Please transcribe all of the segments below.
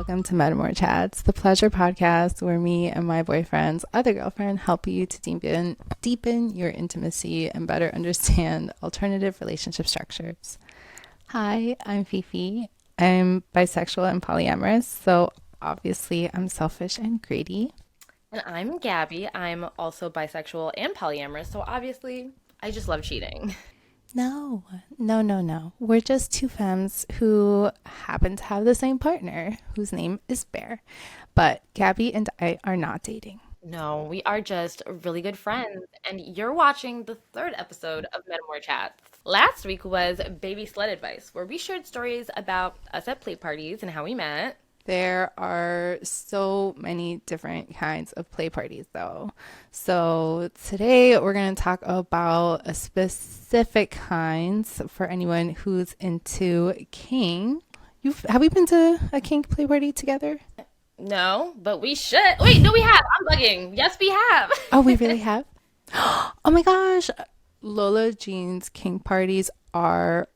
welcome to Metamour Chats, the pleasure podcast where me and my boyfriend's other girlfriend help you to deepen your intimacy and better understand alternative relationship structures. Hi, I'm Fifi. I'm bisexual and polyamorous, so obviously I'm selfish and greedy. And I'm Gabby. I'm also bisexual and polyamorous, so obviously I just love cheating. No. We're just two femmes who happen to have the same partner, whose name is Bear. But Gabby and I are not dating. No, we are just really good friends, and you're watching the third episode of Metamour Chats. Last week was Baby Sled Advice, where we shared stories about us at play parties and how we met. There are so many different kinds of play parties, though. So today we're going to talk about a specific kinds for anyone who's into kink. Have we been to a kink play party together? No, but we should. Wait, no, we have. I'm bugging. Yes, we have. Oh, we really have? Oh my gosh. Lola Jean's kink parties are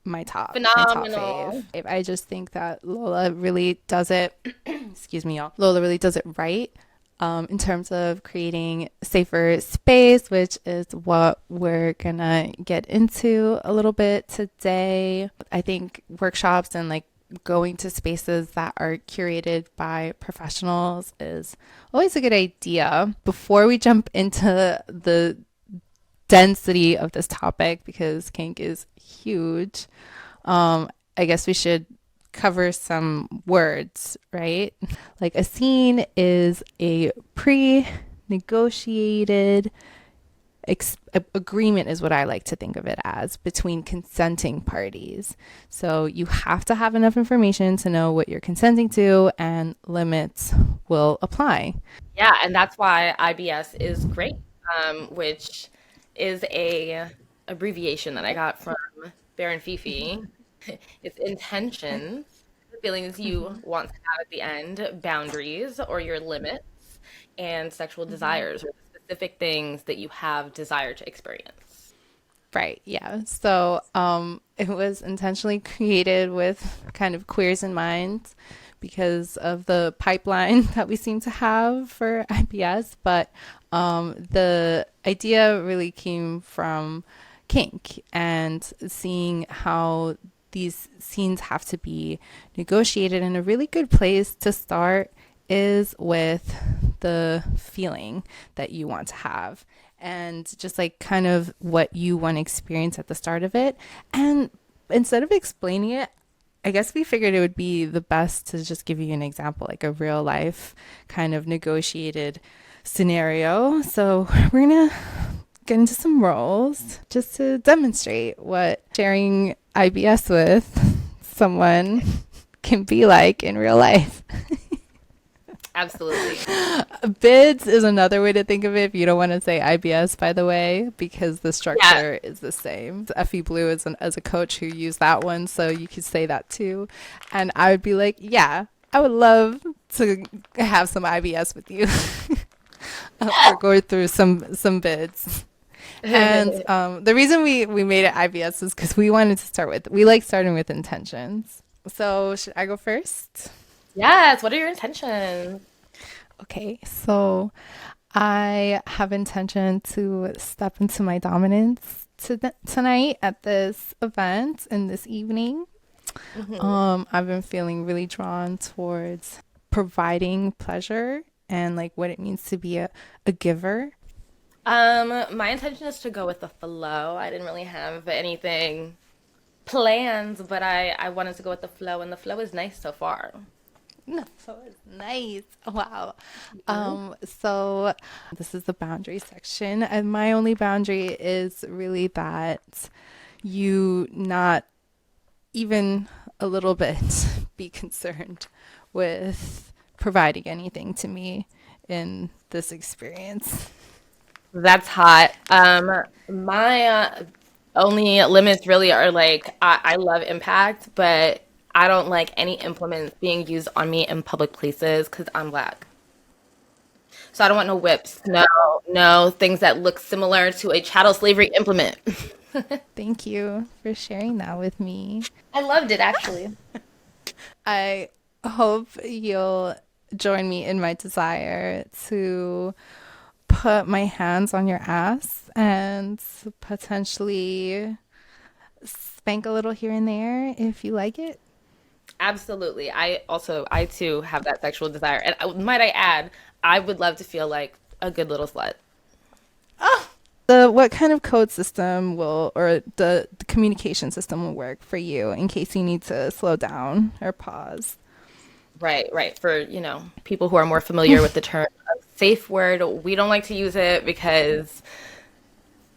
my top fave. Phenomenal. I just think that Lola really does it, excuse me, y'all. Lola really does it right in terms of creating safer space, which is what we're gonna get into a little bit today. I think workshops and like going to spaces that are curated by professionals is always a good idea. Before we jump into the density of this topic, because kink is huge, I guess we should cover some words, right? Like a scene is a pre-negotiated agreement is what I like to think of it as between consenting parties. So you have to have enough information to know what you're consenting to and limits will apply. Yeah, and that's why IBS is great, which is a abbreviation that I got from Bear and Fifi. It's intentions, the feelings you want to have at the end, boundaries or your limits, and sexual desires or the specific things that you have desire to experience. Right, yeah. So it was intentionally created with kind of queers in mind because of the pipeline that we seem to have for IBS. But the idea really came from kink and seeing how these scenes have to be negotiated. And a really good place to start is with the feeling that you want to have and just like kind of what you want to experience at the start of it. And instead of explaining it, I guess we figured it would be the best to just give you an example, like a real life kind of negotiated scenario. So we're going to get into some roles just to demonstrate what sharing IBS with someone can be like in real life. Absolutely. Bids is another way to think of it if you don't want to say IBS, by the way, because the Yeah, structure is the same. Effie Blue is as a coach who used that one, so you could say that too. And I would be like, yeah, I would love to have some IBS with you. Or go through some bids. And the reason we made it IBS is because we wanted to start with, we like starting with intentions. So should I go first? yes. What are your intentions? Okay, so I have intention to step into my dominance tonight at this event and this evening. Hmm. I've been feeling really drawn towards providing pleasure and like what it means to be a giver. My intention is to go with the flow. I didn't really have anything plans, but I wanted to go with the flow, and the flow is nice so far. No, so it's nice. Wow. Mhm. So this is the boundary section, and my only boundary is really that you not even a little bit be concerned with providing anything to me in this experience. That's hot. My only limits really are like I love impact, but I don't like any implements being used on me in public places because I'm black. So I don't want no whips, no things that look similar to a chattel slavery implement. Thank you for sharing that with me. I loved it actually. I hope you'll join me in my desire to put my hands on your ass and potentially spank a little here and there if you like it. Absolutely. I too have that sexual desire. And might I add, I would love to feel like a good little slut. The what kind of code system will or the communication system will work for you in case you need to slow down or pause? Right, right. For, people who are more familiar with the term safe word, we don't like to use it because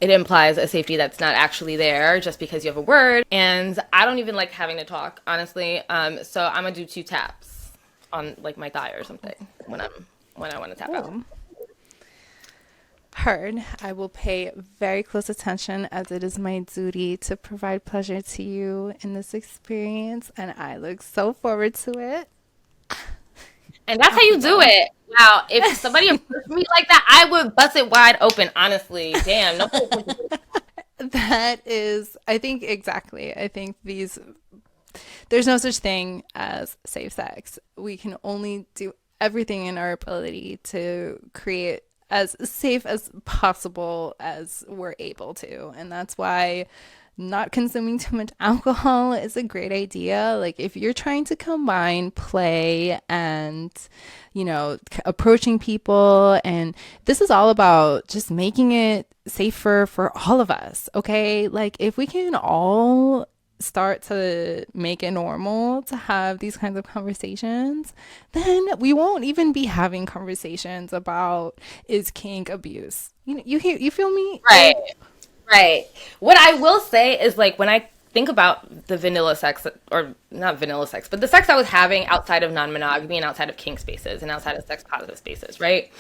it implies a safety that's not actually there just because you have a word. And I don't even like having to talk, honestly. So I'm gonna do two taps on like my thigh or something when I want to tap out. Cool. Heard. I will pay very close attention as it is my duty to provide pleasure to you in this experience, and I look so forward to it. And that's how you do it. Now, if somebody approached me like that, I would bust it wide open. Honestly, damn. No. That is, I think, exactly. I think there's no such thing as safe sex. We can only do everything in our ability to create as safe as possible as we're able to. And that's why not consuming too much alcohol is a great idea. Like if you're trying to combine play and, approaching people, and this is all about just making it safer for all of us. Okay. Like if we can all start to make it normal to have these kinds of conversations, then we won't even be having conversations about is kink abuse. You feel me? Right. Like, Right. What I will say is like when I think about the vanilla sex, or not vanilla sex, but the sex I was having outside of non-monogamy and outside of kink spaces and outside of sex positive spaces, right?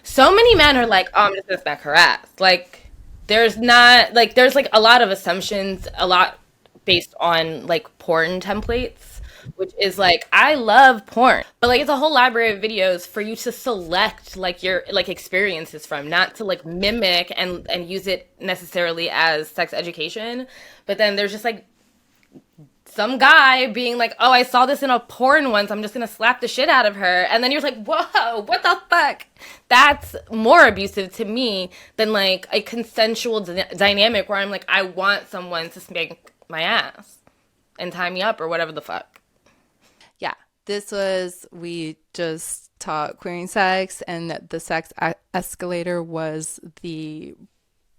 So many men are like, "Oh, I'm just gonna smack her ass." Like there's like a lot of assumptions, a lot based on like porn templates, which is like I love porn, but like it's a whole library of videos for you to select like your like experiences from, not to like mimic and use it necessarily as sex education. But then there's just like some guy being like, "Oh, I saw this in a porn once. I'm just gonna slap the shit out of her," and then you're like, "Whoa, what the fuck?" That's more abusive to me than like a consensual dynamic where I'm like, I want someone to spank my ass and tie me up or whatever the fuck. yeah, we just taught queering sex, and the escalator was the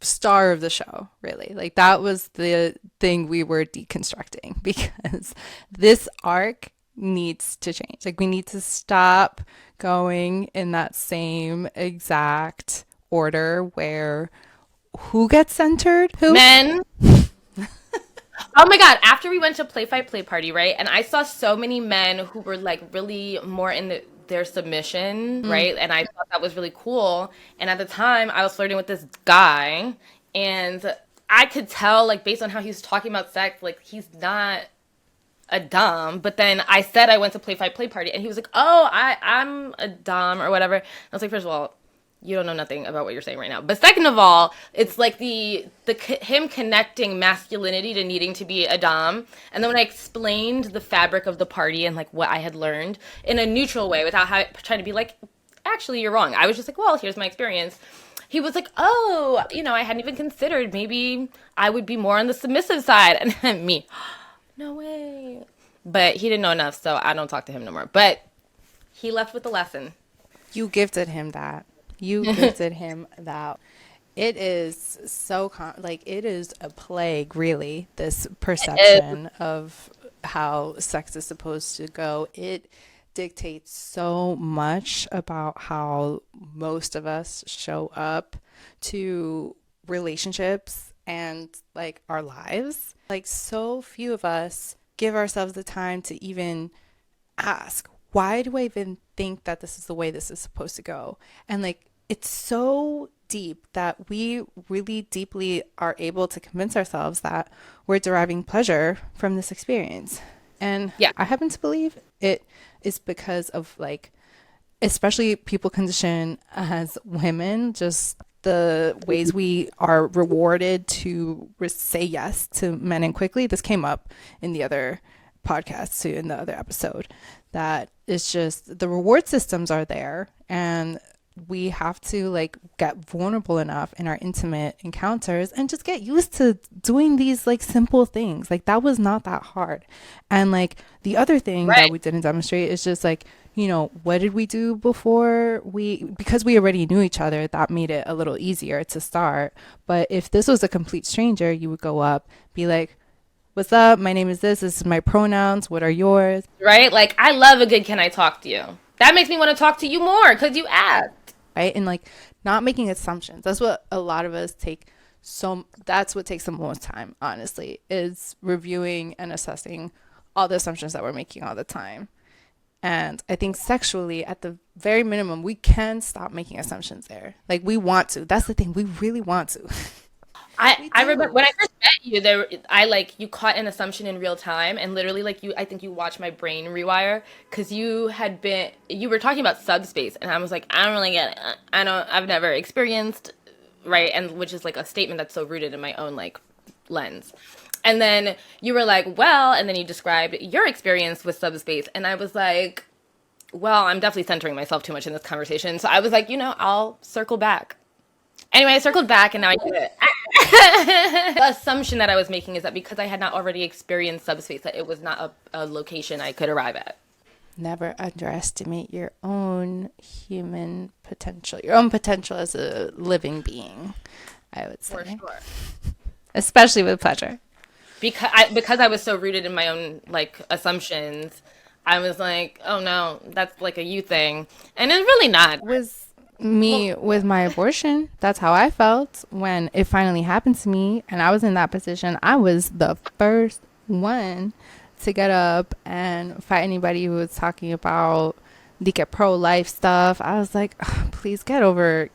star of the show, really. Like that was the thing we were deconstructing because this arc needs to change. Like we need to stop going in that same exact order where who gets centered? Who? Men. Oh my god, after we went to Play Fight Play Party, right? And I saw so many men who were like really more in their submission, right? And I thought that was really cool. And at the time, I was flirting with this guy, and I could tell, like, based on how he was talking about sex, like, he's not a dom. But then I said I went to Play Fight Play Party, and he was like, "Oh, I'm a dom," or whatever. And I was like, first of all, you don't know nothing about what you're saying right now. But second of all, it's like him connecting masculinity to needing to be a dom. And then when I explained the fabric of the party and like what I had learned in a neutral way without trying to be like, actually, you're wrong. I was just like, well, here's my experience. He was like, oh, I hadn't even considered maybe I would be more on the submissive side. And then me, no way. But he didn't know enough, so I don't talk to him no more. But he left with the lesson. You gifted him that. You gifted him that. It is so like it is a plague, really. This perception of how sex is supposed to go. It dictates so much about how most of us show up to relationships and like our lives. Like so few of us give ourselves the time to even ask, why do I even think that this is the way this is supposed to go? And like it's so deep that we really deeply are able to convince ourselves that we're deriving pleasure from this experience. And Yeah. I happen to believe it is because of like, especially people conditioned as women, just the ways we are rewarded to say yes to men and quickly. This came up in the other podcast too, in the other episode, that it's just the reward systems are there, and we have to like get vulnerable enough in our intimate encounters and just get used to doing these like simple things. Like that was not that hard. And like the other thing that Right. we didn't demonstrate is just like, what did we do before because we already knew each other, that made it a little easier to start. But if this was a complete stranger, you would go up, be like, what's up? My name is this is my pronouns. What are yours? Right? Like, I love a good can I talk to you? That makes me want to talk to you more because you asked. Right? And like not making assumptions. That's what a lot of us take. So that's what takes the most time, honestly, is reviewing and assessing all the assumptions that we're making all the time. And I think sexually, at the very minimum, we can stop making assumptions there. Like we want to. That's the thing. We really want to. We I remember do. when I first met you, I like you caught an assumption in real time, and literally like I think you watched my brain rewire because you were talking about subspace, and I was like, I don't really get it. I've never experienced, right, and which is like a statement that's so rooted in my own like lens. And then you were like, well, and then you described your experience with subspace, and I was like, well, I'm definitely centering myself too much in this conversation, so I was like, I'll circle back. Anyway, I circled back and now I get it. The assumption that I was making is that because I had not already experienced subspace, that it was not a location I could arrive at. Never underestimate your own human potential, your own potential as a living being, I would For say, sure. especially with pleasure. Because I was so rooted in my own like assumptions, I was like, oh no, that's like a you thing. And it's really not. Was Well, me with my abortion. That's how I felt when it finally happened to me and I was in that position. I was the first one to get up and fight anybody who was talking about the pro-life stuff. I was like, "Ugh, please get over,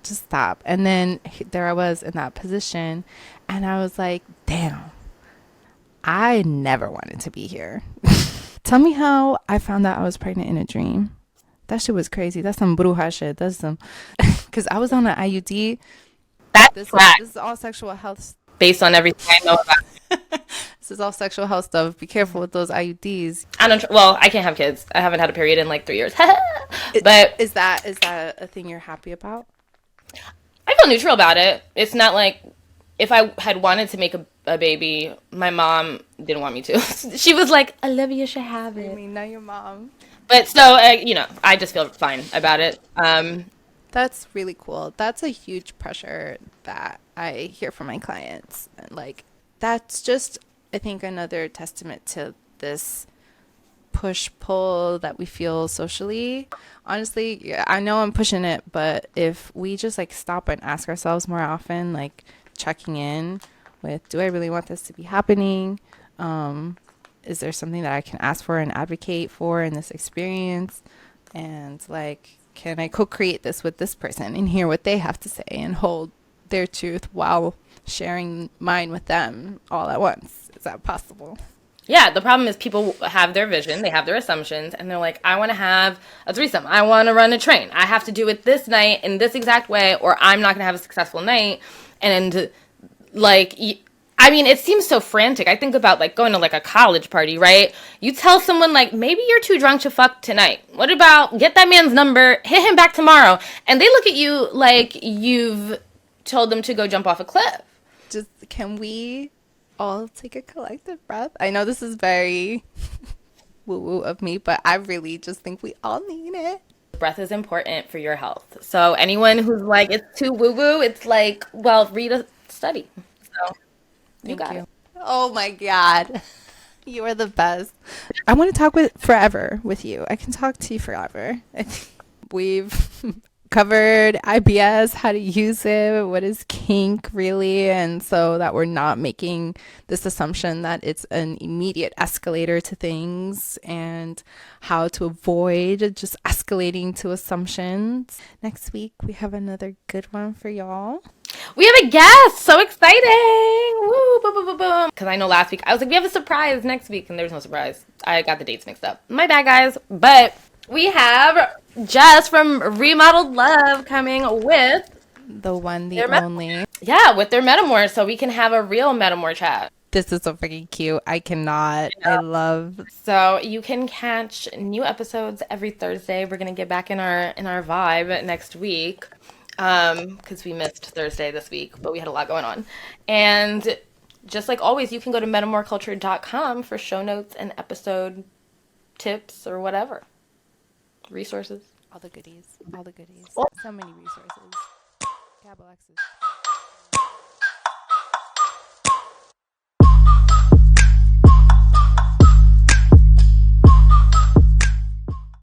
just stop." And then there I was in that position, and I was like, damn, I never wanted to be here. Tell me how I found out I was pregnant in a dream. That shit was crazy. That's some bruja shit. That's some, because I was on an IUD. that's This is fact this is all sexual health. based on everything I know about. This is all sexual health stuff. Be careful with those IUDs. I don't. Well, I can't have kids. I haven't had a period in like 3 years. It, But is that a thing you're happy about? I feel neutral about it. It's not like if I had wanted to make a baby, my mom didn't want me to. She was like, Olivia should have I it. mean, not your mom. But so, I just feel fine about it. That's really cool. That's a huge pressure that I hear from my clients. And like, that's just, I think, another testament to this push pull that we feel socially. Honestly, yeah, I know I'm pushing it, but if we just like stop and ask ourselves more often, like checking in with, do I really want this to be happening? Is there something that I can ask for and advocate for in this experience? And like, can I co-create this with this person and hear what they have to say and hold their truth while sharing mine with them all at once? Is that possible? Yeah, the problem is people have their vision, they have their assumptions, and they're like, I want to have a threesome. I want to run a train. I have to do it this night in this exact way, or I'm not going to have a successful night. And like, I mean, it seems so frantic. I think about like going to like a college party, right? You tell someone like, maybe you're too drunk to fuck tonight. What about get that man's number, hit him back tomorrow? And they look at you like you've told them to go jump off a cliff. Just can we all take a collective breath? I know this is very woo woo of me, but I really just think we all need it. Breath is important for your health. So anyone who's like, it's too woo woo, it's like, well, read a study. So you Thank got it. you. Oh my God. You are the best. I want to talk with forever with you. I can talk to you forever. I think we've covered IBS, how to use it, what is kink really, and so that we're not making this assumption that it's an immediate escalator to things, and how to avoid just escalating to assumptions. Next week we have another good one for y'all. We have a guest. So exciting. Woo, boom, boom, boom, boom. Because I know last week I was like, we have a surprise next week, and there's no surprise. I got the dates mixed up. My bad, guys. But we have Jess from Remodeled Love coming with The one, the their only. yeah, with their Metamour, so we can have a real Metamour chat. This is so freaking cute. I cannot. I love. So you can catch new episodes every Thursday. We're gonna get back in our vibe next week, because we missed Thursday this week, but we had a lot going on. And just like always, you can go to metamourculture.com for show notes and episode tips or whatever resources. All the goodies. All the goodies. Well, So many resources. Gab Alexis.